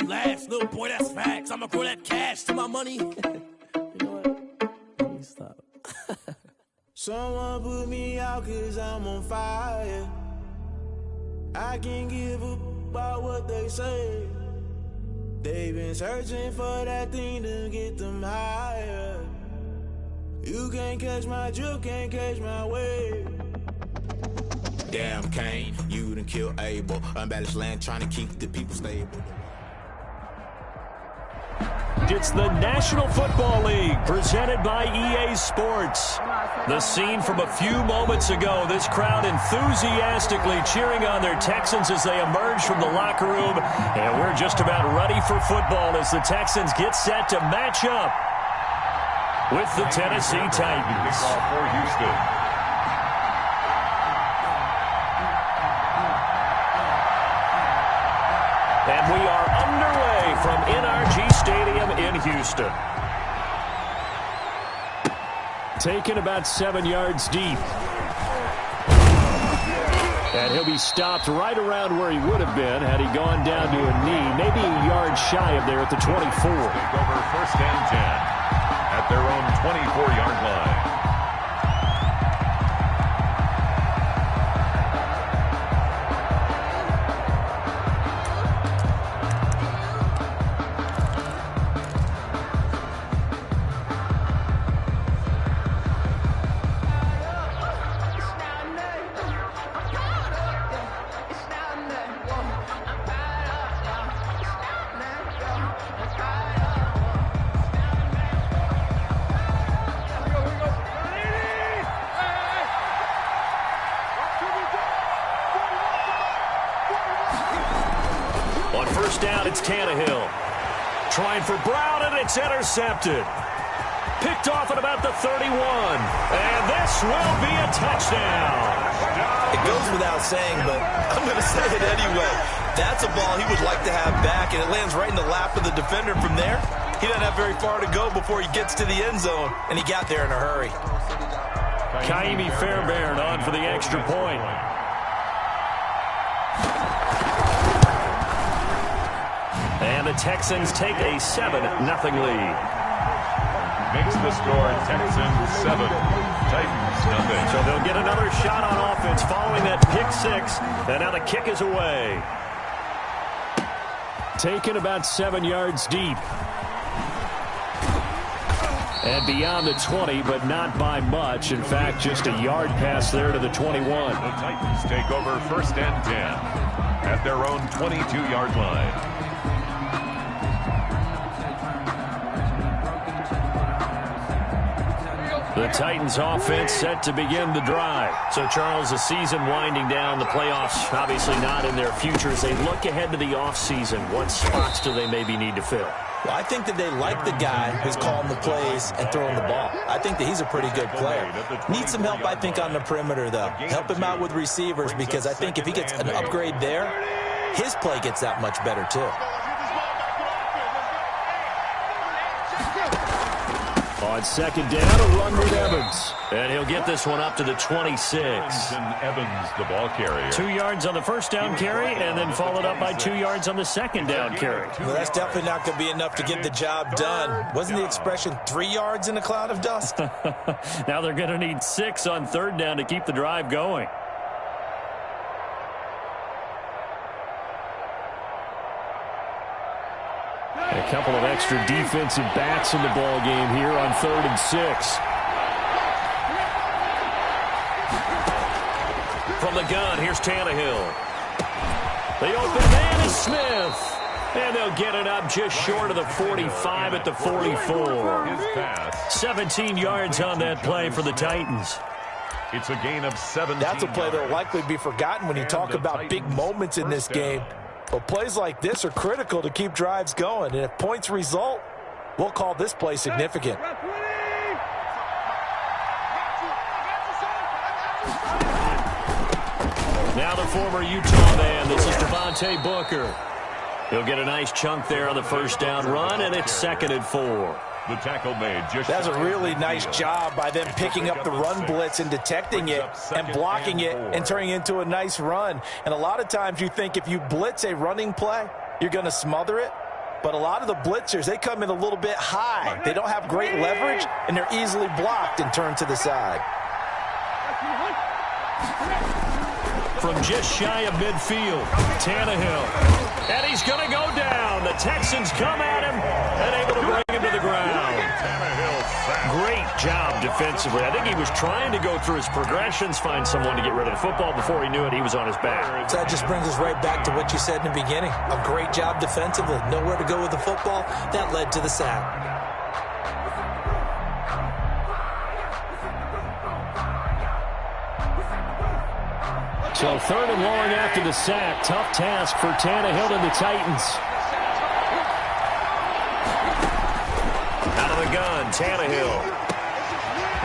laughs. Little boy, that's facts. I'ma grow that cash to my money. You know what? Let me stop. Someone put me out 'cause I'm on fire. I can't give up about what they say. They've been searching for that thing to get them higher. You can't catch my drift, can't catch my wave. Damn Cain, you done killed Abel. Unbalanced land trying to keep the people stable. It's the National Football League presented by EA Sports. The scene from a few moments ago, this crowd enthusiastically cheering on their Texans as they emerge from the locker room. And we're just about ready for football as the Texans get set to match up with the Tennessee Titans. For Houston. And we are underway from NRG Stadium in Houston. Taken about 7 yards deep. And he'll be stopped right around where he would have been had he gone down to a knee, maybe a yard shy of there at the 24. Take over 1st and 10 at their own 24-yard line. Trying for Brown, and it's intercepted. Picked off at about the 31. And this will be a touchdown. It goes without saying, but I'm going to say it anyway. That's a ball he would like to have back, and it lands right in the lap of the defender from there. He doesn't have very far to go before he gets to the end zone, and he got there in a hurry. Kaimi Fairbairn on for the extra point. And the Texans take a 7-0 lead. Makes the score Texans 7, Titans nothing. So they'll get another shot on offense following that pick six. And now the kick is away. Taken about 7 yards deep. And beyond the 20, but not by much. In fact, just a yard pass there to the 21. The Titans take over 1st and 10 at their own 22-yard line. The Titans offense set to begin the drive. So, Charles, the season winding down, the playoffs obviously not in their future. As they look ahead to the offseason, what spots do they maybe need to fill? Well, I think that they like the guy who's calling the plays and throwing the ball. I think that he's a pretty good player. Needs some help, I think, on the perimeter, though. Help him out with receivers, because I think if he gets an upgrade there, his play gets that much better, too. On 2nd down, a run with Evans. And he'll get this one up to the 26. Evans, the ball carrier. 2 yards on the first down carry, and then followed up by 2 yards on the second down carry. Well, that's definitely not going to be enough to get the job done. Wasn't the expression 3 yards in a cloud of dust? Now they're going to need 6 on 3rd down to keep the drive going. A couple of extra defensive backs in the ball game here on 3rd and 6. From the gun, here's Tannehill. The open man is Smith. And they'll get it up just short of the 45 at the 44. 17 yards on that play for the Titans. It's a gain of 17. That's a play that will likely be forgotten when you talk about big moments in this game. But plays like this are critical to keep drives going. And if points result, we'll call this play significant. Now the former Utah man, this is Devontae Booker. He'll get a nice chunk there on the first down run, and it's 2nd and 4. The tackle made. That's a really nice job by them picking up the run blitz and detecting it and blocking it and turning it into a nice run. And a lot of times you think if you blitz a running play, you're going to smother it. But a lot of the blitzers, they come in a little bit high. They don't have great leverage, and they're easily blocked and turned to the side. From just shy of midfield, Tannehill. And he's going to go down. The Texans come at him and able to bring him to the ground. Great job defensively. I think he was trying to go through his progressions, find someone to get rid of the football. Before he knew it, he was on his back. So that just brings us right back to what you said in the beginning. A great job defensively. Nowhere to go with the football. That led to the sack. So 3rd and long after the sack. Tough task for Tannehill and the Titans. Out of the gun, Tannehill.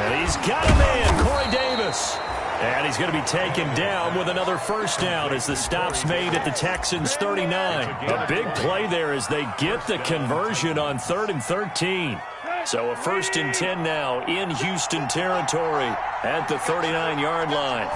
And he's got a man, Corey Davis. And he's going to be taken down with another first down as the stop's made at the Texans' 39. A big play there as they get the conversion on 3rd and 13. So a 1st and 10 now in Houston territory at the 39-yard line.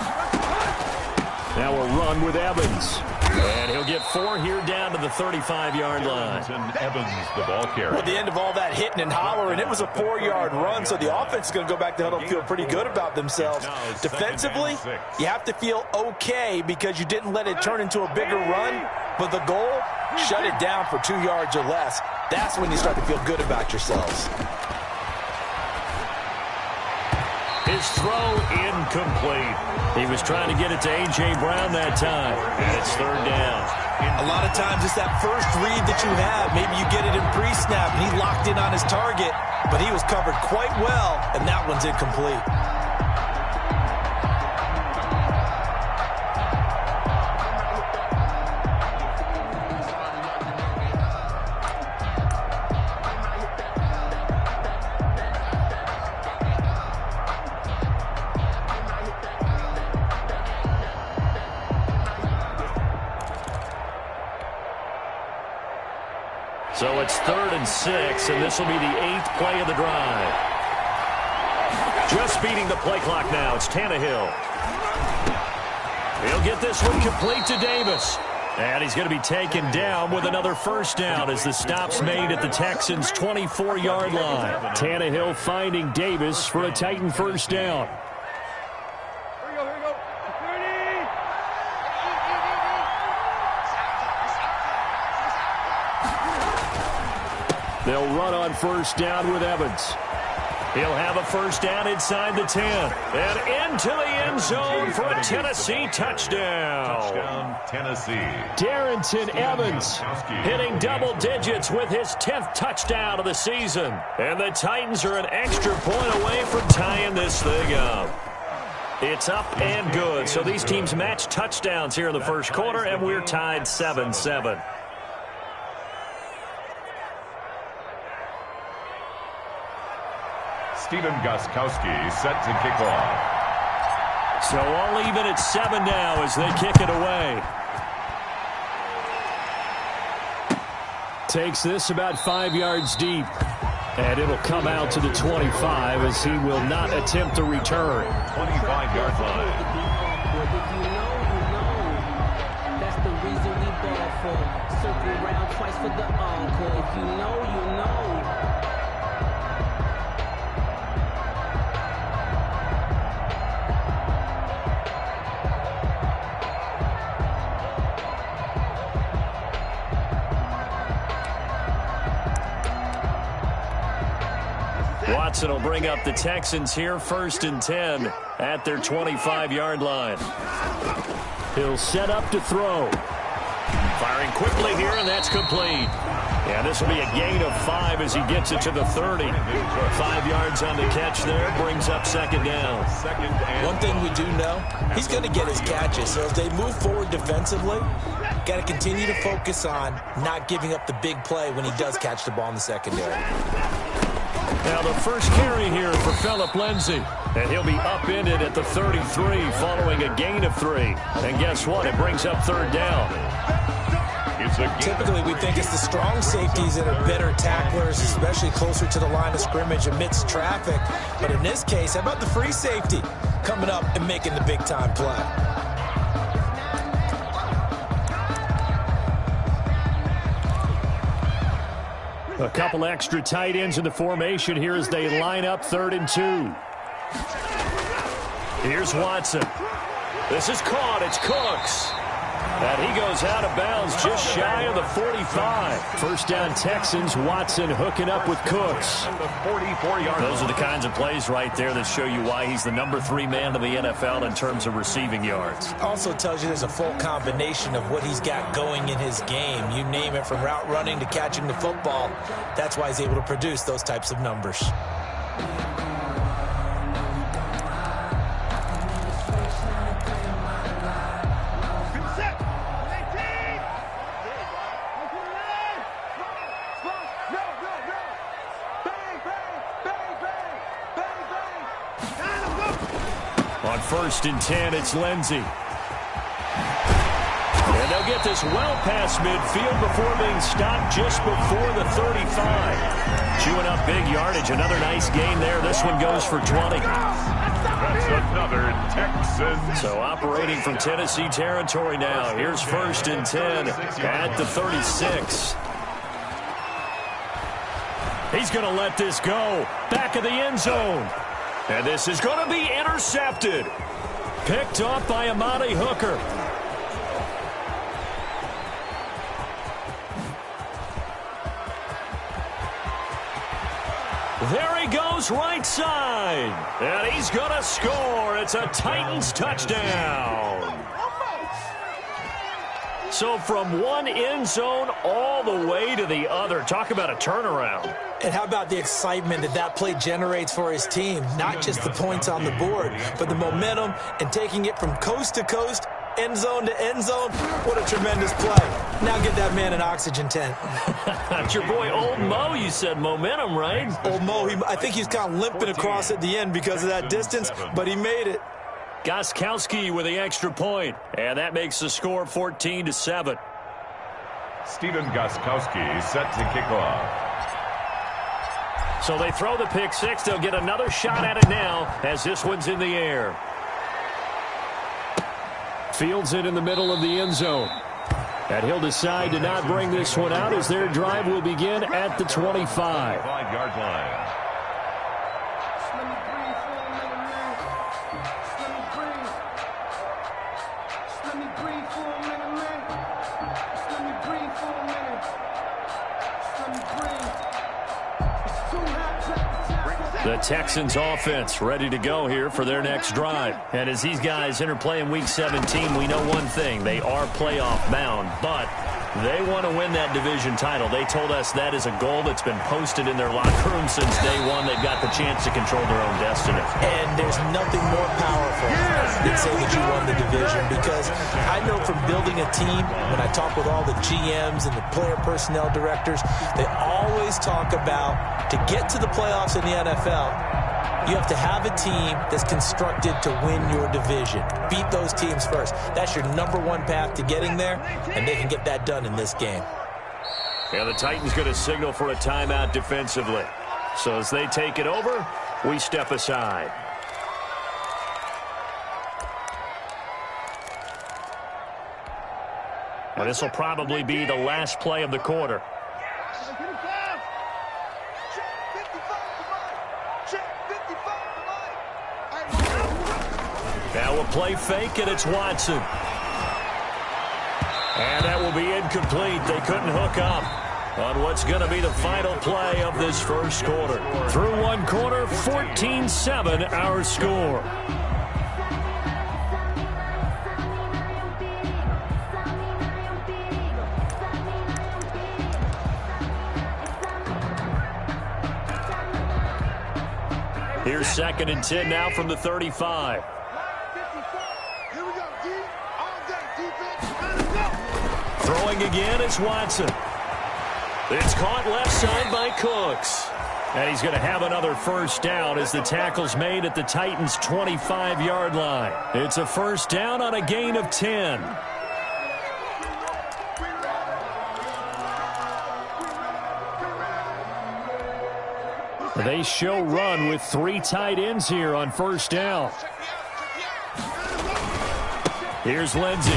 Now a run with Evans. And he'll get 4 here down to the 35-yard line. Evans, the ball carrier. At the end of all that hitting and hollering, it was a 4-yard run, so the offense is going to go back to huddle and feel pretty good about themselves. Defensively, you have to feel okay because you didn't let it turn into a bigger run, but the goal, shut it down for 2 yards or less. That's when you start to feel good about yourselves. His throw incomplete. He was trying to get it to A.J. Brown that time, and it's 3rd down. A lot of times it's that first read that you have. Maybe you get it in pre-snap, and he locked in on his target, but he was covered quite well, and that one's incomplete. So it's 3rd and 6, and this will be the 8th play of the drive. Just beating the play clock now. It's Tannehill. He'll get this one complete to Davis. And he's going to be taken down with another first down as the stop's made at the Texans' 24-yard line. Tannehill finding Davis for a Titan first down. They'll run on first down with Evans. He'll have a first down inside the 10. And into the end zone for a Tennessee touchdown. Touchdown, Tennessee. Darrington Evans hitting double digits with his 10th touchdown of the season. And the Titans are an extra point away from tying this thing up. It's up and good. So these teams match touchdowns here in the first quarter, and we're tied 7-7. Stephen Gostkowski set to kick off. So all even at 7 now as they kick it away. Takes this about 5 yards deep. And it'll come out to the 25 as he will not attempt to return. 25-yard line. That's the reason we ball for. Circle around twice for the encore. If you know, you know. Watson will bring up the Texans here, 1st and 10 at their 25-yard line. He'll set up to throw. Firing quickly here, and that's complete. Yeah, this will be a gain of 5 as he gets it to the 30. 5 yards on the catch there, brings up 2nd down. One thing we do know, he's going to get his catches. So as they move forward defensively, got to continue to focus on not giving up the big play when he does catch the ball in the secondary. Now the first carry here for Phillip Lindsay. And he'll be upended at the 33 following a gain of 3. And guess what? It brings up 3rd down. Typically, we think it's the strong safeties that are better tacklers, especially closer to the line of scrimmage amidst traffic. But in this case, how about the free safety coming up and making the big-time play? A couple extra tight ends in the formation here as they line up 3rd and 2. Here's Watson. This is caught. It's Cooks. And he goes out of bounds just shy of the 45. First down Texans. Watson hooking up with Cooks. Those are the kinds of plays right there that show you why he's the number 3 man in the NFL in terms of receiving yards. Also tells you there's a full combination of what he's got going in his game. You name it, from route running to catching the football. That's why he's able to produce those types of numbers. On 1st and 10, it's Lindsey. And they'll get this well past midfield before being stopped just before the 35. Chewing up big yardage. Another nice gain there. This one goes for 20. That's another Texan. So operating from Tennessee territory now. Here's 1st and 10 at the 36. He's going to let this go. Back of the end zone. And this is going to be intercepted. Picked off by Amani Hooker. There he goes, right side. And he's going to score. It's a Titans touchdown. So from one end zone all the way to the other. Talk about a turnaround. And how about the excitement that that play generates for his team? Not just the points on the board, but the momentum and taking it from coast to coast, end zone to end zone. What a tremendous play. Now get that man an oxygen tent. That's your boy Old Mo. You said momentum, right? Old Mo, I think he's kind of limping across at the end because of that distance, but he made it. Gostkowski with the extra point, and that makes the score 14-7. Stephen Gostkowski set to kick off. So they throw the pick six. They'll get another shot at it now as this one's in the air. Fields it in the middle of the end zone. And he'll decide to not bring this one out as their drive will begin at the 25. 5-yard line. The Texans offense ready to go here for their next drive. And as these guys interplay in Week 17, we know one thing. They are playoff bound, but they want to win that division title. They told us that is a goal that's been posted in their locker room since day one. They've got the chance to control their own destiny. And there's nothing more powerful than saying that you won the division, because I know from building a team, when I talk with all the GMs and the player personnel directors, they always talk about, to get to the playoffs in the NFL, you have to have a team that's constructed to win your division. Beat those teams first. That's your number one path to getting there, and they can get that done in this game. Yeah, the Titans going to signal for a timeout defensively. So as they take it over, we step aside. And this will probably be the last play of the quarter. Now we'll play fake, and it's Watson. And that will be incomplete. They couldn't hook up on what's going to be the final play of this first quarter. Through one quarter, 14-7 our score. Here's 2nd and 10 now from the 35. Throwing again, it's Watson. It's caught left side by Cooks. And he's going to have another first down as the tackle's made at the Titans' 25-yard line. It's a first down on a gain of 10. They show run with 3 tight ends here on first down. Here's Lindsey.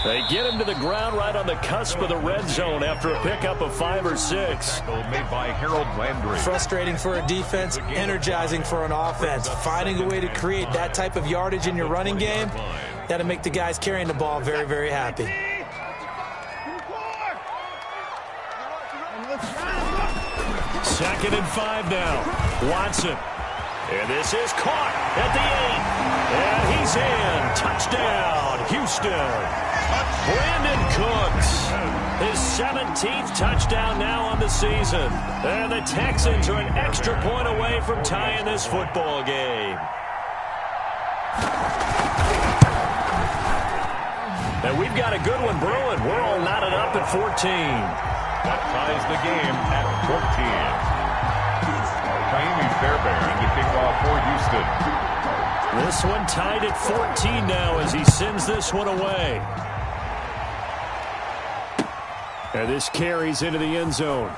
They get him to the ground right on the cusp of the red zone after a pickup of 5 or 6. Made by Harold Landry. Frustrating for a defense, energizing for an offense. Finding a way to create that type of yardage in your running game, that'll make the guys carrying the ball very, very happy. Second and 5 now. Watson. And this is caught at the 8. And he's in. Touchdown, Houston. Brandon Cooks. His 17th touchdown now on the season. And the Texans are an extra point away from tying this football game. And we've got a good one brewing. We're all knotted up at 14. That ties the game at 14. Jaime Fairbairn to kick off for Houston. This one tied at 14 now as he sends this one away. And this carries into the end zone.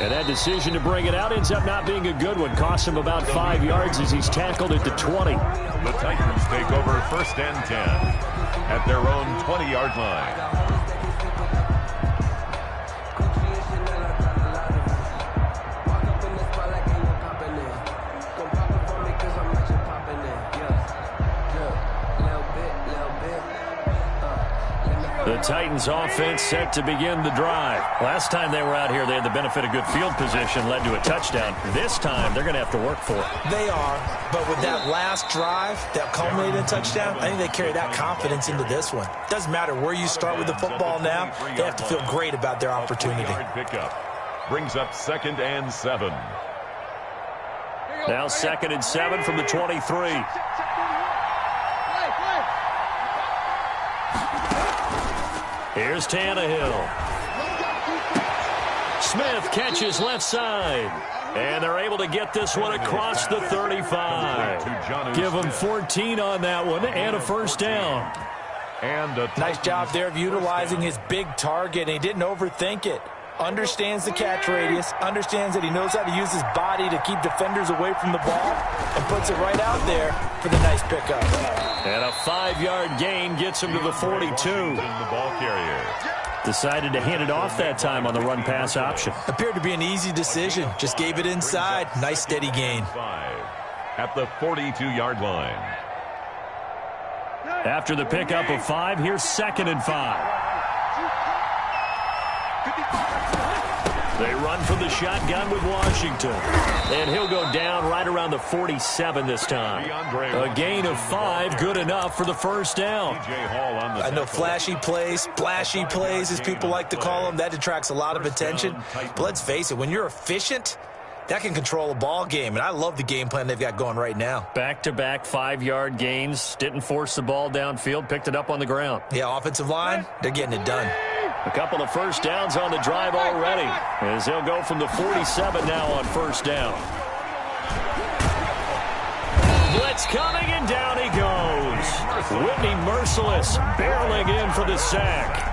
And that decision to bring it out ends up not being a good one. Costs him about 5 yards as he's tackled at the 20. The Titans take over 1st and 10 at their own 20-yard line. The Titans offense set to begin the drive. Last time they were out here, they had the benefit of good field position, led to a touchdown. This time, they're going to have to work for it. They are, but with that last drive that culminated in a touchdown, I think they carry that confidence into this one. Doesn't matter where you start with the football now, they have to feel great about their opportunity. Pickup brings up 2nd and 7. Now 2nd and 7 from the 23. Here's Tannehill. Smith catches left side. And they're able to get this one across the 35. Give them 14 on that one and a first down. And a nice job there of utilizing his big target. And he didn't overthink it. Understands the catch radius. Understands that he knows how to use his body to keep defenders away from the ball. And puts it right out there for the nice pickup. And a 5-yard gain gets him to the 42. The ball carrier decided to hand it off that time on the run-pass option. Appeared to be an easy decision. Just gave it inside. Nice steady gain. At the 42-yard line. After the pickup of 5, here's 2nd and 5. They run from the shotgun with Washington. And he'll go down right around the 47 this time. A gain of 5, good enough for the first down. I know flashy plays, splashy plays, as people like to call them, that attracts a lot of attention. But let's face it, when you're efficient, that can control a ball game. And I love the game plan they've got going right now. Back-to-back 5-yard gains. Didn't force the ball downfield. Picked it up on the ground. Yeah, offensive line, they're getting it done. A couple of first downs on the drive already, as they'll go from the 47 now on first down. Blitz coming, and down he goes. Whitney Merciless barreling in for the sack.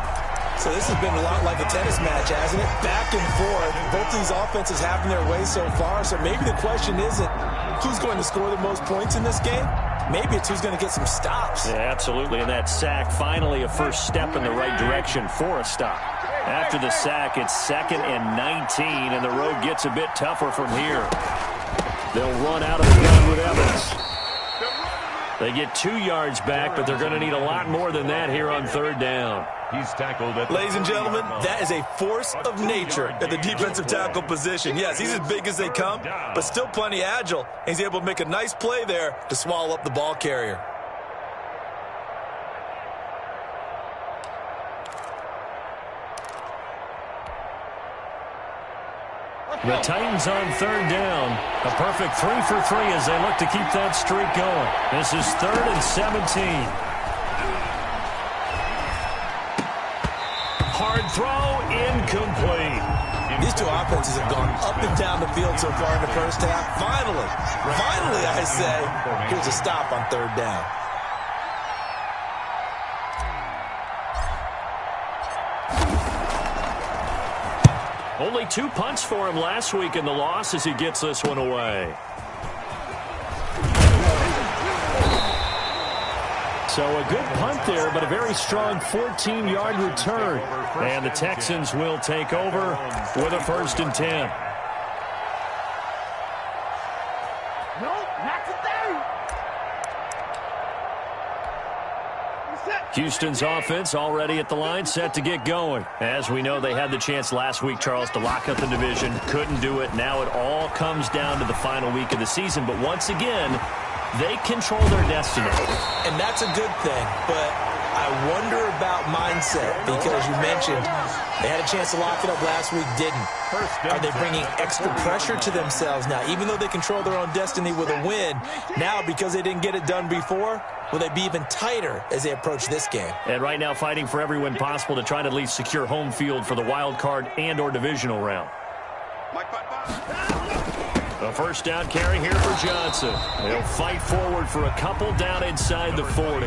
So this has been a lot like a tennis match, hasn't it? Back and forth. Both these offenses having their way so far. So maybe the question isn't who's going to score the most points in this game. Maybe it's who's going to get some stops. Yeah, absolutely. And that sack, finally a first step in the right direction for a stop. After the sack, it's 2nd and 19, and the road gets a bit tougher from here. They'll run out of the gun with Evans. They get 2 yards back, but they're going to need a lot more than that here on 3rd down. He's tackled at Ladies and gentlemen, that is a force of nature at the defensive tackle position. Yes, he's as big as they come, but still plenty agile. He's able to make a nice play there to swallow up the ball carrier. The Titans on 3rd down. A perfect 3 for 3 as they look to keep that streak going. This is 3rd and 17. Hard throw, incomplete. These two offenses have gone up and down the field so far in the first half. Finally, I say, here's a stop on 3rd down. Only 2 punts for him last week in the loss as he gets this one away. So a good punt there, but a very strong 14-yard return. And the Texans will take over with a 1st and 10. Houston's offense already at the line, set to get going. As we know, they had the chance last week, Charles, to lock up the division. Couldn't do it. Now it all comes down to the final week of the season. But once again, they control their destiny. And that's a good thing. But I wonder about mindset, because you mentioned they had a chance to lock it up last week, didn't. Are they bringing extra pressure to themselves now? Even though they control their own destiny with a win, now because they didn't get it done before, will they be even tighter as they approach this game? And right now fighting for every win possible to try to at least secure home field for the wild card and or divisional round. A 1st down carry here for Johnson. They'll fight forward for a couple down inside the 40.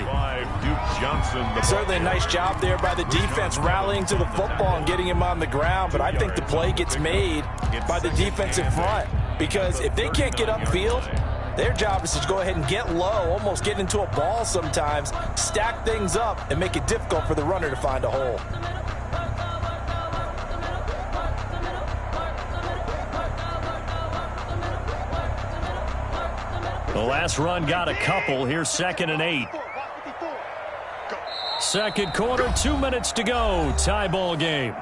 Certainly a nice job there by the defense rallying to the football and getting him on the ground, but I think the play gets made by the defensive front, because if they can't get upfield, their job is to go ahead and get low, almost get into a ball sometimes, stack things up, and make it difficult for the runner to find a hole. The last run got a couple. Here's 2nd and 8. Second quarter, 2 minutes to go. Tie ball game.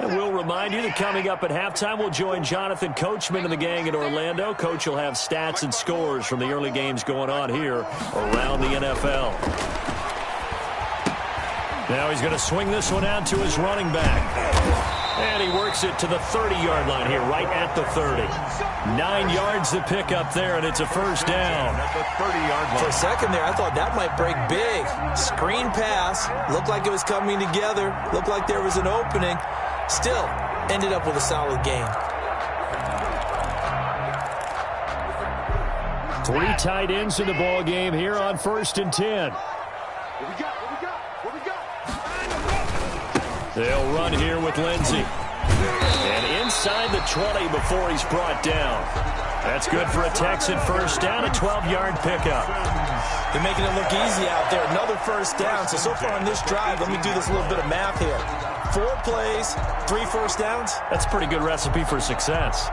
And we'll remind you that coming up at halftime, we'll join Jonathan Coachman and the gang in Orlando. Coach will have stats and scores from the early games going on here around the NFL. Now he's going to swing this one out to his running back. And he works it to the 30-yard line here, right at the 30. 9 yards to pick up there, and it's a 1st down. For a second there, I thought that might break big. Screen pass. Looked like it was coming together. Looked like there was an opening. Still, ended up with a solid game. 3 tight ends in the ball game here on 1st and 10. They'll run here with Lindsey. And inside the 20 before he's brought down. That's good for a Texan 1st down, a 12-yard pickup. They're making it look easy out there. Another 1st down. So far on this drive, let me do this little bit of math here. 4 plays, 3 1st downs. That's a pretty good recipe for success.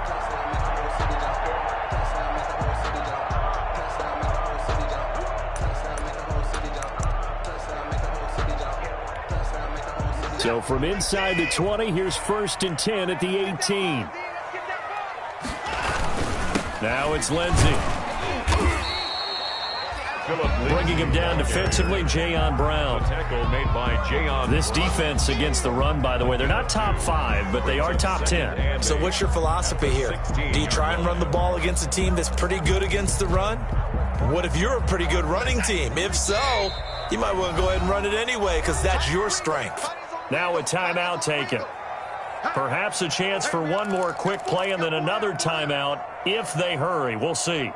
So from inside the 20, here's 1st and 10 at the 18. Now it's Lindsey. Bringing him down defensively, Jayon Brown. This defense against the run, by the way, they're not top 5, but they are top 10. So what's your philosophy here? Do you try and run the ball against a team that's pretty good against the run? What if you're a pretty good running team? If so, you might want to go ahead and run it anyway, because that's your strength. Now a timeout taken. Perhaps a chance for one more quick play and then another timeout if they hurry. We'll see.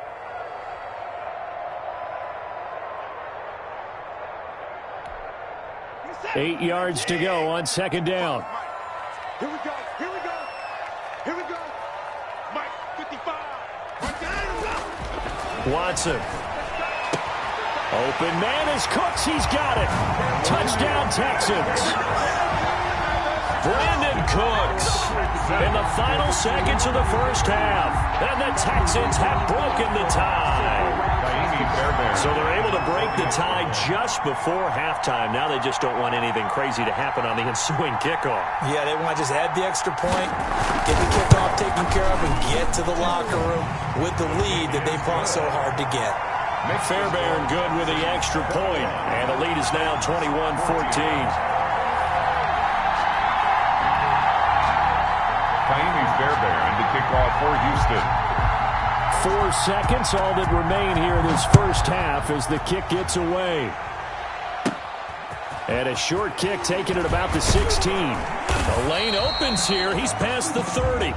Eight yards to go on 2nd down. Here we go. Here we go. Here we go. Mike, 55. Watson. Open man is Cooks. He's got it. Touchdown, Texans. Brandon Cooks in the final seconds of the 1st half. And the Texans have broken the tie. So they're able to break the tie just before halftime. Now they just don't want anything crazy to happen on the ensuing kickoff. Yeah, they want to just add the extra point, get the kickoff taken care of, and get to the locker room with the lead that they fought so hard to get. Fairbairn good with the extra point, and the lead is now 21-14. Fairbairn to kick off for Houston. 4 seconds, all that remain here in this 1st half as the kick gets away. And a short kick taken at about the 16. The lane opens here. He's past the 30.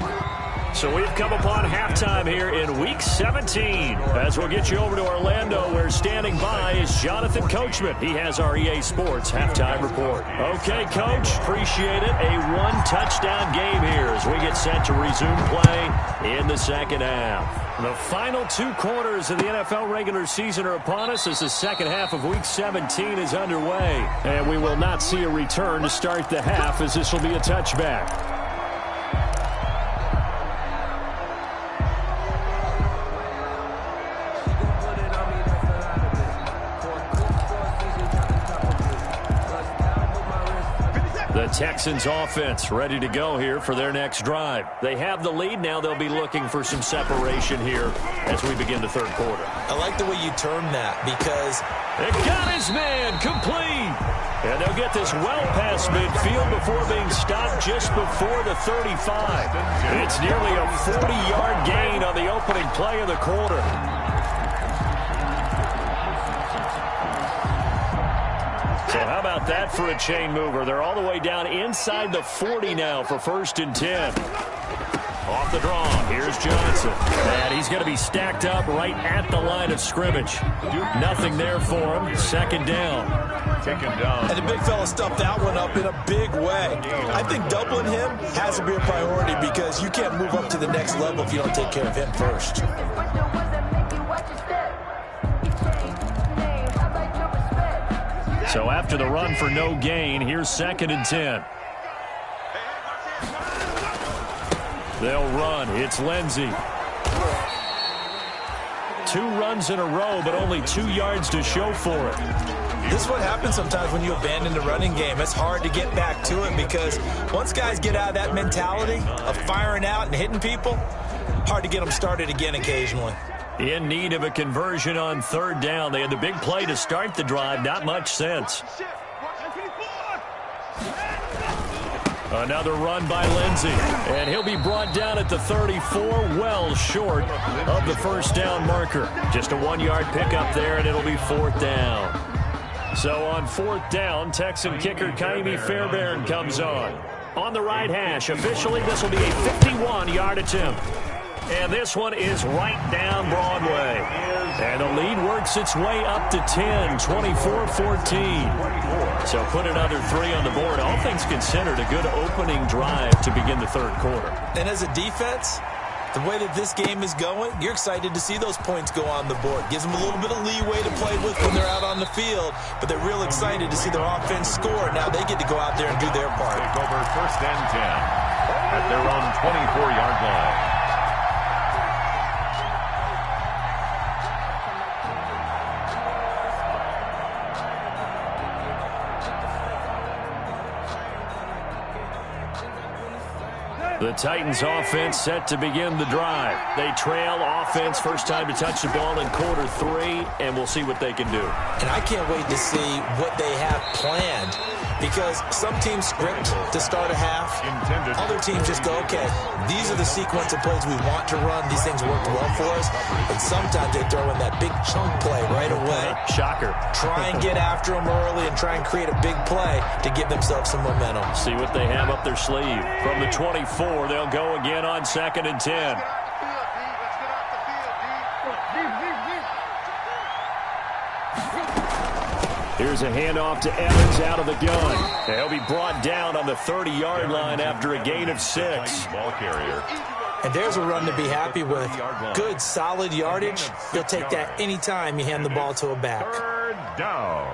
So we've come upon halftime here in Week 17. As we'll get you over to Orlando, where standing by is Jonathan Coachman. He has our EA Sports halftime report. Okay, Coach, appreciate it. A one-touchdown game here as we get set to resume play in the second half. The final 2 quarters of the NFL regular season are upon us as the second half of Week 17 is underway. And we will not see a return to start the half, as this will be a touchback. The Texans offense ready to go here for their next drive. They have the lead. Now they'll be looking for some separation here as we begin the third quarter. I like the way you term that because it got his man complete. And they'll get this well past midfield before being stopped just before the 35. It's nearly a 40-yard gain on the opening play of the quarter. So how about that for a chain mover? They're all the way down inside the 40 now for 1st and 10. Off the draw, here's Johnson. And he's going to be stacked up right at the line of scrimmage. Nothing there for him. 2nd down. Taken down. And the big fella stuffed that one up in a big way. I think doubling him has to be a priority because you can't move up to the next level if you don't take care of him first. So after the run for no gain, here's 2nd and 10. They'll run. It's Lindsey. 2 runs in a row, but only 2 yards to show for it. This is what happens sometimes when you abandon the running game. It's hard to get back to it because once guys get out of that mentality of firing out and hitting people, hard to get them started again occasionally. In need of a conversion on 3rd down. They had the big play to start the drive. Not much sense. Another run by Lindsey. And he'll be brought down at the 34, well short of the 1st down marker. Just a 1-yard pickup there, and it'll be 4th down. So on 4th down, Texan kicker Kaimi Fairbairn comes on. On the right hash, officially this will be a 51-yard attempt. And this one is right down Broadway. And the lead works its way up to 10, 24-14. So put another 3 on the board. All things considered, a good opening drive to begin the 3rd quarter. And as a defense, the way that this game is going, you're excited to see those points go on the board. Gives them a little bit of leeway to play with when they're out on the field, but they're real excited to see their offense score. Now they get to go out there and do their part. Take over 1st and 10 at their own 24-yard line. The Titans offense set to begin the drive. They trail offense, first time to touch the ball in quarter 3, and we'll see what they can do. And I can't wait to see what they have planned because some teams script to start a half. Other teams just go, okay, these are the sequence of plays we want to run. These things worked well for us. And sometimes they throw in that big chunk play right away. Shocker. Try and get after them early and try and create a big play to give themselves some momentum. See what they have up their sleeve. From the 24, they'll go again on 2nd and 10. Here's a handoff to Evans out of the gun. He'll be brought down on the 30-yard line after a gain of 6. Ball carrier. And there's a run to be happy with. Good, solid yardage. You'll take that anytime you hand the ball to a back. 3rd down.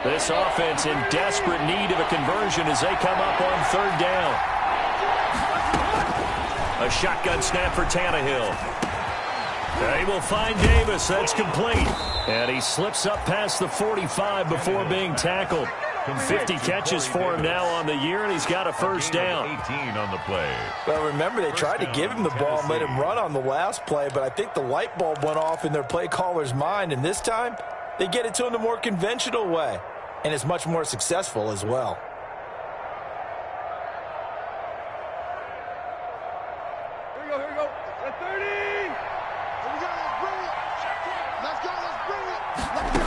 This offense in desperate need of a conversion as they come up on 3rd down. A shotgun snap for Tannehill. They will find Davis. That's complete. And he slips up past the 45 before being tackled. 50 catches for him now on the year, and he's got a 1st down. 18 on the play. Well, remember, they tried to give him the ball and let him run on the last play, but I think the light bulb went off in their play caller's mind, and this time they get it to him the more conventional way, and it's much more successful as well. Here we go. At 30. Here we go. Let's bring it. Let's go. Let's bring it. Let's go.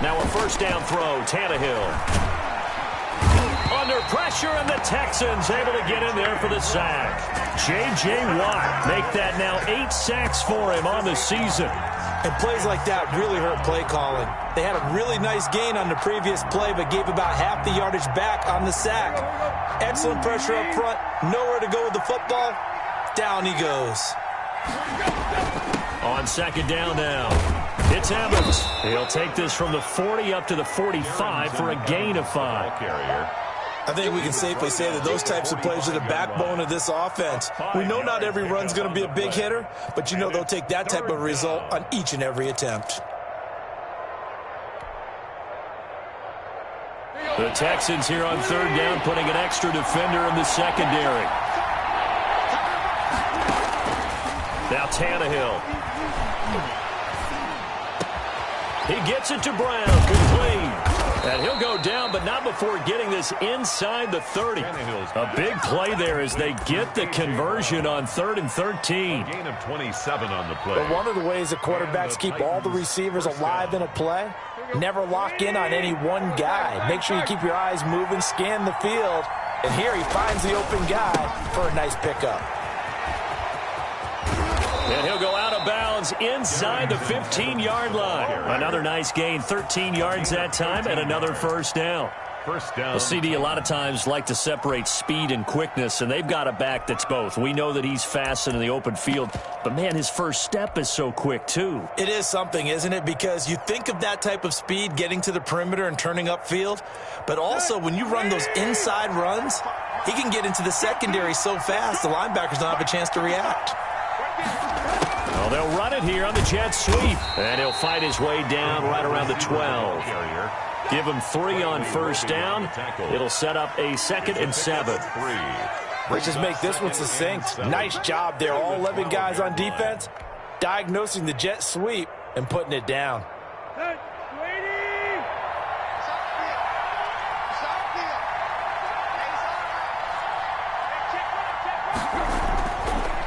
Now a 1st down throw, Tannehill. under pressure, and the Texans able to get in there for the sack. J.J. Watt make that now 8 sacks for him on the season. And plays like that really hurt play calling. They had a really nice gain on the previous play, but gave about half the yardage back on the sack. Excellent pressure up front. Nowhere to go with the football. Down he goes. On second down now, it's Evans. He'll take this from the 40 up to the 45 for a gain of 5. I think we can safely say that those types of plays are the backbone of this offense. We know not every run's going to be a big hitter, but you know they'll take that type of result on each and every attempt. The Texans here on third down, putting an extra defender in the secondary. Now Tannehill. He gets it to Brown, complete. And he'll go down, but not before getting this inside the 30. A big play there as they get the conversion on 3rd and 13. Gain of 27 on the play. But one of the ways that quarterbacks keep all the receivers alive in a play, never lock in on any one guy. Make sure you keep your eyes moving, scan the field. And here he finds the open guy for a nice pickup. And he'll go out of bounds inside the 15-yard line. Another nice gain, 13 yards that time, and another first down. First down. The CD a lot of times like to separate speed and quickness, and they've got a back that's both. We know that he's fast in the open field, but, man, his first step is so quick, too. It is something, isn't it? Because you think of that type of speed getting to the perimeter and turning upfield, but also when you run those inside runs, he can get into the secondary so fast the linebackers don't have a chance to react. Well, they'll run it here on the jet sweep. And he'll fight his way down right around the 12. Give him 3 on first down. It'll set up a 2nd and 7. Let's just make this one succinct. Nice job there. All 11 guys on defense diagnosing the jet sweep and putting it down.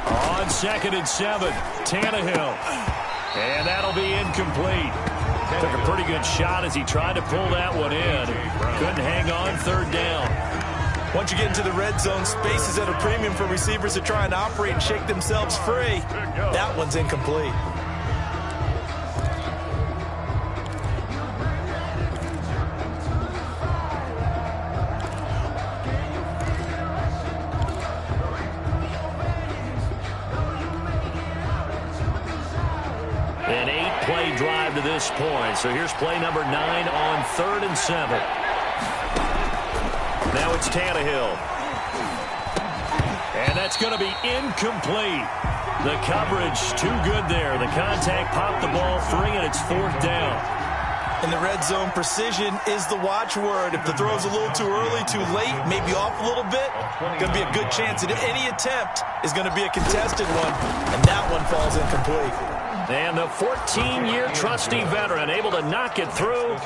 On 2nd and 7, Tannehill. And that'll be incomplete. Took a pretty good shot as he tried to pull that one in. Couldn't hang on 3rd down. Once you get into the red zone, space is at a premium for receivers to try and operate and shake themselves free. That one's incomplete. An 8-play drive to this point. So here's play number 9 on 3rd and 7. Now it's Tannehill. And that's going to be incomplete. The coverage too good there. The contact popped the ball free, and it's 4th down. In the red zone, precision is the watchword. If the throw's a little too early, too late, maybe off a little bit, going to be a good chance that any attempt is going to be a contested one, and that one falls incomplete. And the 14-year trusty veteran able to knock it through.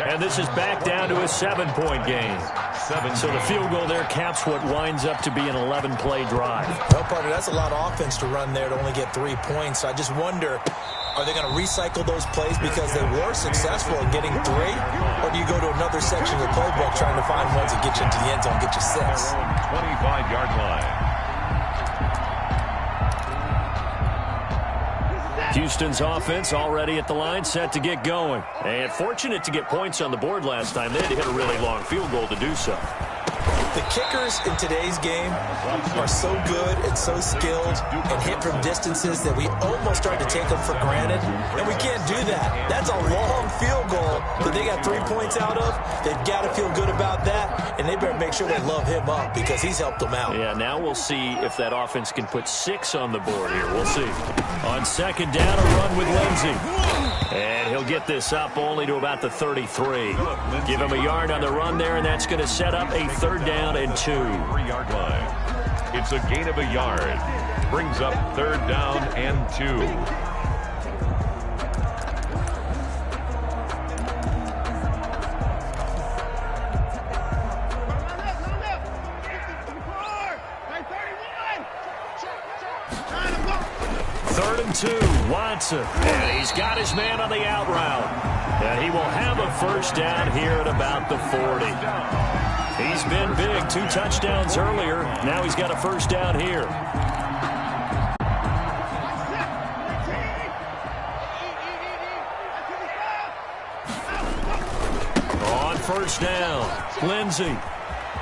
And this is back down to a 7-point game. So the field goal there caps what winds up to be an 11-play drive. Well, partner, that's a lot of offense to run there to only get 3 points. I just wonder, are they going to recycle those plays because they were successful in getting 3? Or do you go to another section of the playbook trying to find ones that get you into the end zone, get you 6? 25-yard line. Houston's offense already at the line, set to get going. And fortunate to get points on the board last time. They had to hit a really long field goal to do so. The kickers in today's game are so good and so skilled and hit from distances that we almost start to take them for granted, and we can't do that. That's a long field goal that they got 3 points out of. They've got to feel good about that, and they better make sure they love him up because he's helped them out. Yeah, now we'll see if that offense can put 6 on the board here. We'll see. On second down, a run with Lindsey. And he'll get this up only to about the 33. Give him a yard on the run there, and that's going to set up a 3rd down and 2. 3-yard line. It's a gain of a yard. Brings up 3rd down and 2. Third and 2, Watson. And he's got his man on the out route. And he will have a first down here at about the 40. He's been big. 2 touchdowns earlier. Now he's got a first down here. On first down, Lindsey.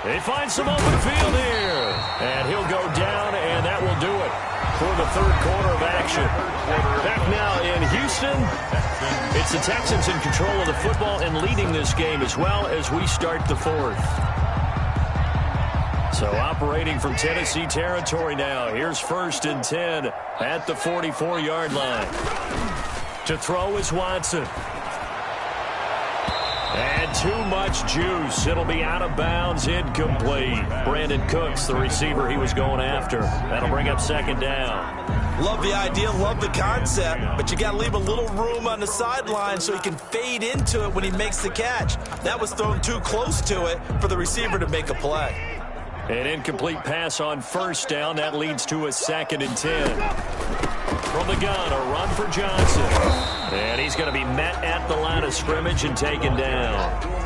They find some open field here. And he'll go down, and that will do it for the third quarter of action. Back now in Houston. It's the Texans in control of the football and leading this game as well as we start the fourth. So operating from Tennessee territory now. Here's 1st and 10 at the 44-yard line. To throw is Watson. And too much juice. It'll be out of bounds, incomplete. Brandon Cooks, the receiver he was going after. That'll bring up 2nd down. Love the idea, love the concept, but you got to leave a little room on the sideline so he can fade into it when he makes the catch. That was thrown too close to it for the receiver to make a play. An incomplete pass on 1st down. That leads to a 2nd and 10. From the gun, a run for Johnson. And he's going to be met at the line of scrimmage and taken down.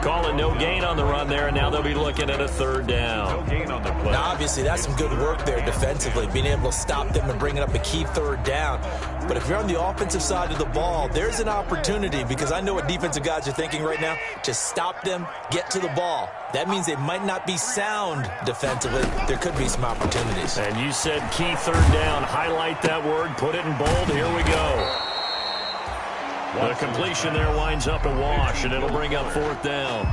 Calling no gain on the run there, and now they'll be looking at a 3rd down. No gain on the play. Now, obviously, that's some good work there defensively, being able to stop them and bringing up a key 3rd down. But if you're on the offensive side of the ball, there's an opportunity, because I know what defensive guys are thinking right now. Just stop them, get to the ball. That means they might not be sound defensively. There could be some opportunities. And you said key 3rd down. Highlight that word. Put it in bold. Here we go. The completion there winds up a wash, and it'll bring up 4th down.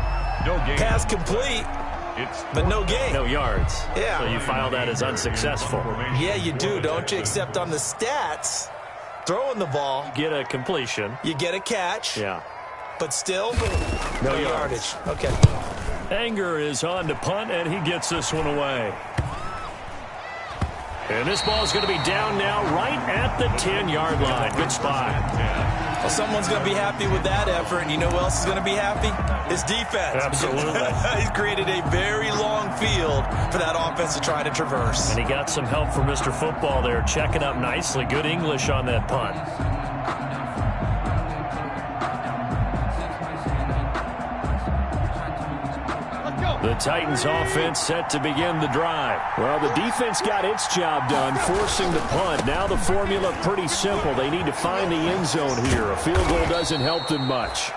No gain. Pass complete, but no gain. No yards. Yeah. So you file that as unsuccessful. Yeah, you do, don't you? Except on the stats, throwing the ball, Get a completion. you get a catch, Yeah. but still No yardage. Okay. Anger is on to punt, and he gets this one away. And this ball is going to be down now right at the 10-yard line. Good spot. Well, someone's going to be happy with that effort, and you know who else is going to be happy? His defense. Absolutely. He's created a very long field for that offense to try to traverse. And he got some help from Mr. Football there, checking up nicely. Good English on that punt. The Titans offense set to begin the drive. Well, the defense got its job done, forcing the punt. Now the formula pretty simple. They need to find the end zone here. A field goal doesn't help them much.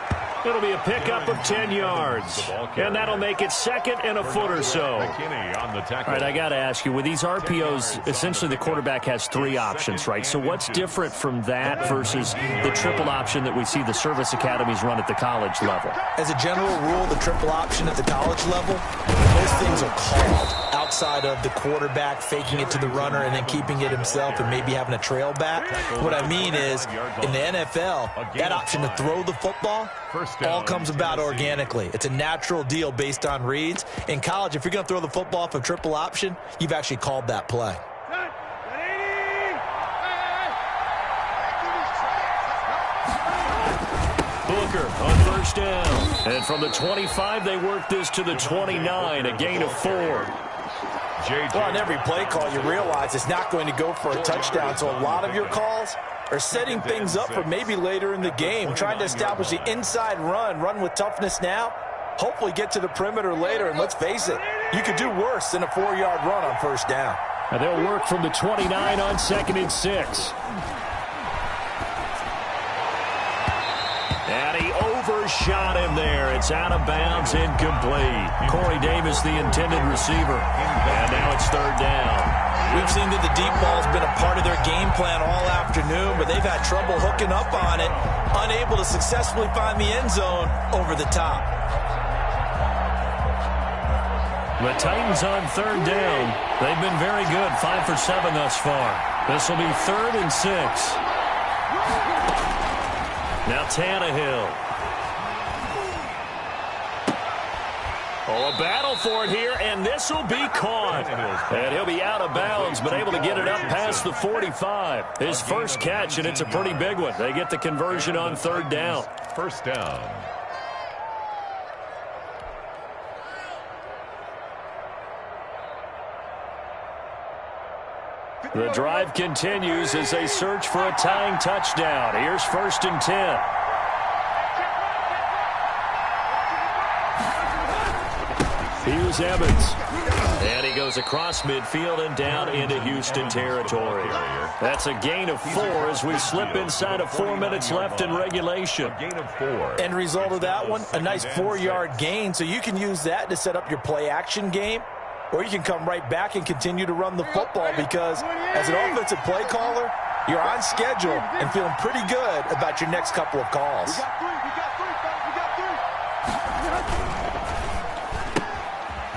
It'll be a pickup of 10 yards. And that'll make it 2nd and a foot or so. All right, I got to ask you, with these RPOs, essentially the quarterback has 3 options, right? So what's different from that versus the triple option that we see the service academies run at the college level? As a general rule, the triple option at the college level, those things are called outside of the quarterback faking it to the runner and then keeping it himself and maybe having a trail back. What I mean is, in the NFL, that option to throw the football all comes about organically. It's a natural deal based on reads. In college, if you're going to throw the football off a triple option, you've actually called that play. Booker on 1st down. And from the 25, they work this to the 29, a gain of 4. Well, on every play call, you realize it's not going to go for a touchdown, so a lot of your calls are setting things up for maybe later in the game, trying to establish the inside run with toughness now, hopefully get to the perimeter later, and let's face it, you could do worse than a 4-yard run on 1st down. And they'll work from the 29 on 2nd and 6. And he overshot him there. It's out of bounds, incomplete. Corey Davis, the intended receiver. And now it's 3rd down. We've seen that the deep ball's been a part of their game plan all afternoon, but they've had trouble hooking up on it, unable to successfully find the end zone over the top. The Titans on 3rd down. They've been very good, 5 for 7 thus far. This will be 3rd and 6. Now Tannehill. Oh, a battle for it here, and this will be caught. And he'll be out of bounds, but able to get it up past the 45. His first catch, and it's a pretty big one. They get the conversion on 3rd down. 1st down. The drive continues as they search for a tying touchdown. Here's 1st and 10. Here's Evans. And he goes across midfield and down into Houston territory. That's a gain of 4 as we slip inside of 4 minutes left in regulation. A gain of 4. End result of that one, a nice 4-yard gain. So you can use that to set up your play-action game, or you can come right back and continue to run the football because as an offensive play caller, you're on schedule and feeling pretty good about your next couple of calls. We got 3, fellas. We got 3.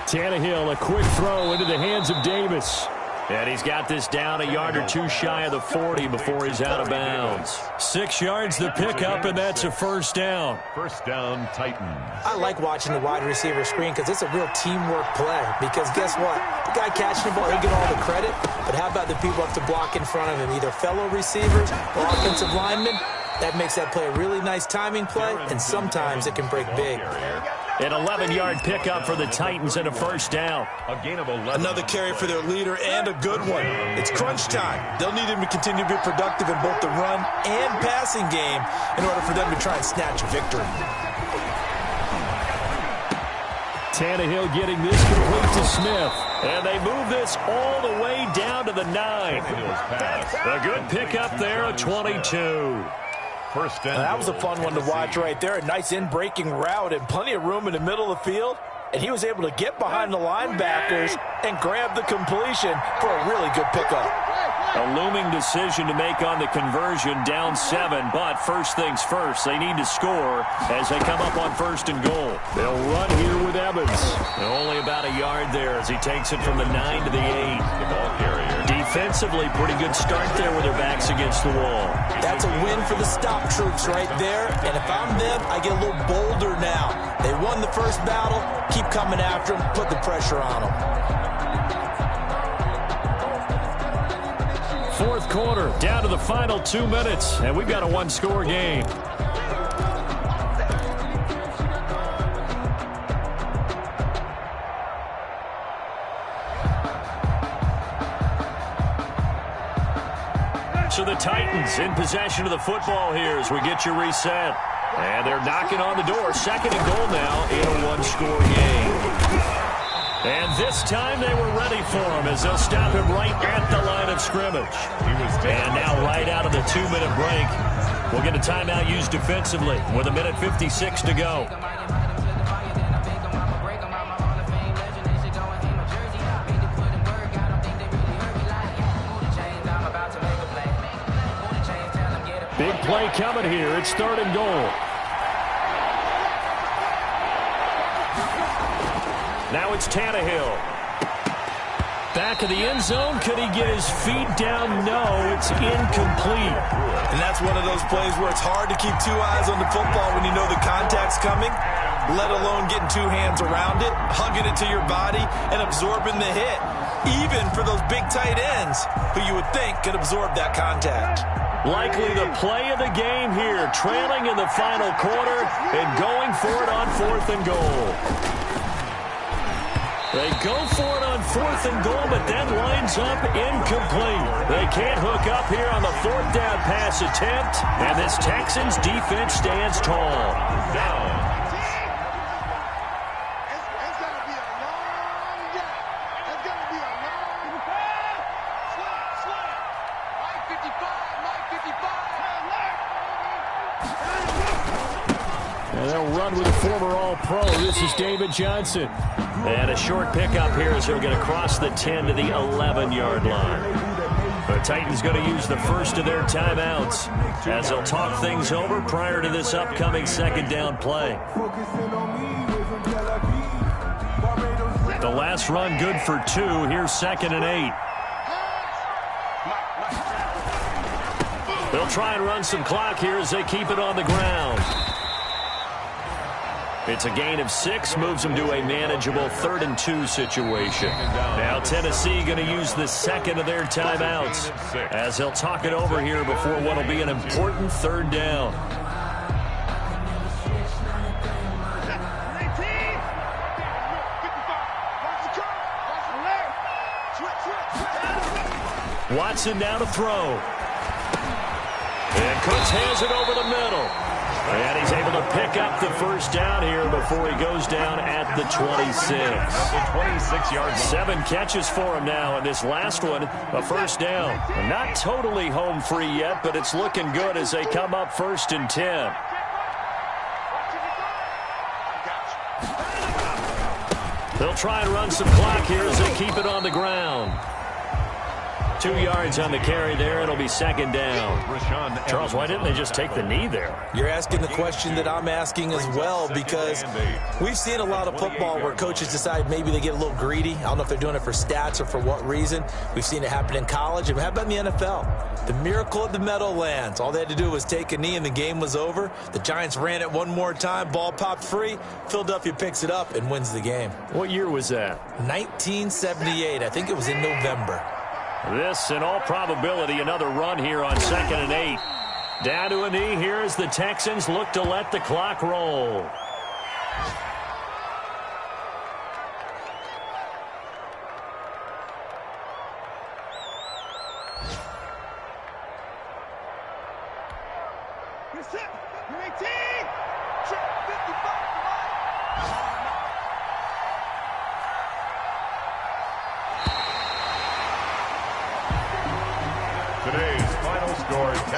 Tannehill, a quick throw into the hands of Davis. And he's got this down a yard or two shy of the 40 before he's out of bounds. 6 yards the pickup, and that's a first down. First down, Titans. I like watching the wide receiver screen because it's a real teamwork play. Because guess what? The guy catching the ball, he'll get all the credit. But how about the people up to block in front of him, either fellow receivers or offensive linemen? That makes that play a really nice timing play, and sometimes it can break big. An 11-yard pickup for the Titans and a first down. A gain of 11. Another carry for their leader and a good one. It's crunch time. They'll need him to continue to be productive in both the run and passing game in order for them to try and snatch a victory. Tannehill getting this complete to Smith. And they move this all the way down to the 9. A good pickup there, a 22. First down. That was a fun one to watch right there. A nice in-breaking route and plenty of room in the middle of the field. And he was able to get behind the linebackers and grab the completion for a really good pickup. A looming decision to make on the conversion, down 7. But first things first, they need to score as they come up on 1st and goal. They'll run here with Evans. Only about a yard there as he takes it from the 9 to the 8. The ball carrier. Defensively, pretty good start there with their backs against the wall. That's a win for the stop troops right there. And if I'm them, I get a little bolder now. They won the first battle. Keep coming after them. Put the pressure on them. 4th quarter, down to the final 2 minutes, and we've got a 1-score game. So the Titans in possession of the football here as we get you reset. And they're knocking on the door. 2nd and goal now in a 1-score game. And this time they were ready for him as they'll stop him right at the line of scrimmage. And now right out of the 2-minute break, we'll get a timeout used defensively with 1:56 to go. Big play coming here. It's 3rd and goal. Now it's Tannehill. Back of the end zone. Could he get his feet down? No, it's incomplete. And that's one of those plays where it's hard to keep 2 eyes on the football when you know the contact's coming, let alone getting 2 hands around it, hugging it to your body, and absorbing the hit. Even for those big tight ends who you would think could absorb that contact. Likely the play of the game here, trailing in the final quarter and going for it on 4th and goal. They go for it on 4th and goal, but that winds up incomplete. They can't hook up here on the 4th down pass attempt, and this Texans defense stands tall. It's going to be a long day. It's going to be a long slant. Mike 55. And they'll run with the former All-Pro. This is David Johnson. And a short pickup here as he'll get across the 10 to the 11-yard line. The Titans going to use the first of their timeouts as they'll talk things over prior to this upcoming 2nd down play. The last run good for 2. Here's 2nd and 8. They'll try and run some clock here as they keep it on the ground. It's a gain of 6, moves them to a manageable 3rd and 2 situation. Now Tennessee going to use the 2nd of their timeouts as they'll talk it over here before what will be an important 3rd down. Watson now to throw. And Cooks hands it over the middle. And he's able to pick up the first down here before he goes down at the 26. The 26-yard line. 7 catches for him now, and this last one, a first down. Not totally home free yet, but it's looking good as they come up 1st and 10. They'll try and run some clock here as they keep it on the ground. 2 yards on the carry there. It'll be 2nd down. Charles, why didn't they just take the knee there? You're asking the question that I'm asking as well, because we've seen a lot of football where coaches decide maybe they get a little greedy. I don't know if they're doing it for stats or for what reason. We've seen it happen in college, and how about in the NFL? The miracle of the Meadowlands. All they had to do was take a knee, and the game was over. The Giants ran it one more time. Ball popped free. Philadelphia picks it up and wins the game. What year was that? 1978. I think it was in November. This, in all probability, another run here on 2nd and 8. Down to a knee here as the Texans look to let the clock roll.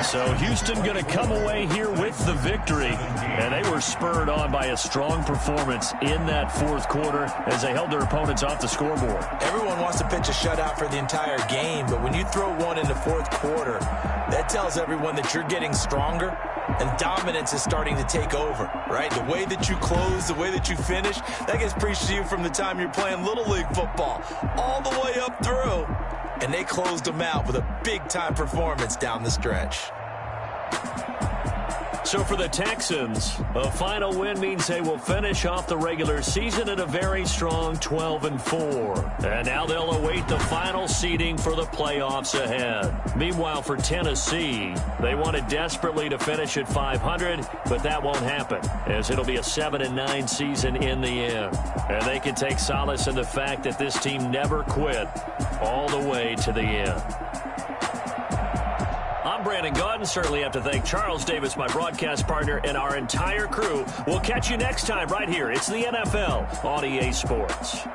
So Houston going to come away here with the victory, and they were spurred on by a strong performance in that 4th quarter as they held their opponents off the scoreboard. Everyone wants to pitch a shutout for the entire game, but when you throw one in the 4th quarter, that tells everyone that you're getting stronger and dominance is starting to take over, right? The way that you close, the way that you finish, that gets preached to you from the time you're playing Little League football all the way up through. And they closed them out with a big-time performance down the stretch. So for the Texans, a final win means they will finish off the regular season at a very strong 12-4. And now they'll await the final seeding for the playoffs ahead. Meanwhile, for Tennessee, they wanted desperately to finish at 500, but that won't happen, as it'll be a 7-9 season in the end. And they can take solace in the fact that this team never quit all the way to the end. I'm Brandon Gaudin. Certainly have to thank Charles Davis, my broadcast partner, and our entire crew. We'll catch you next time right here. It's the NFL on EA Sports.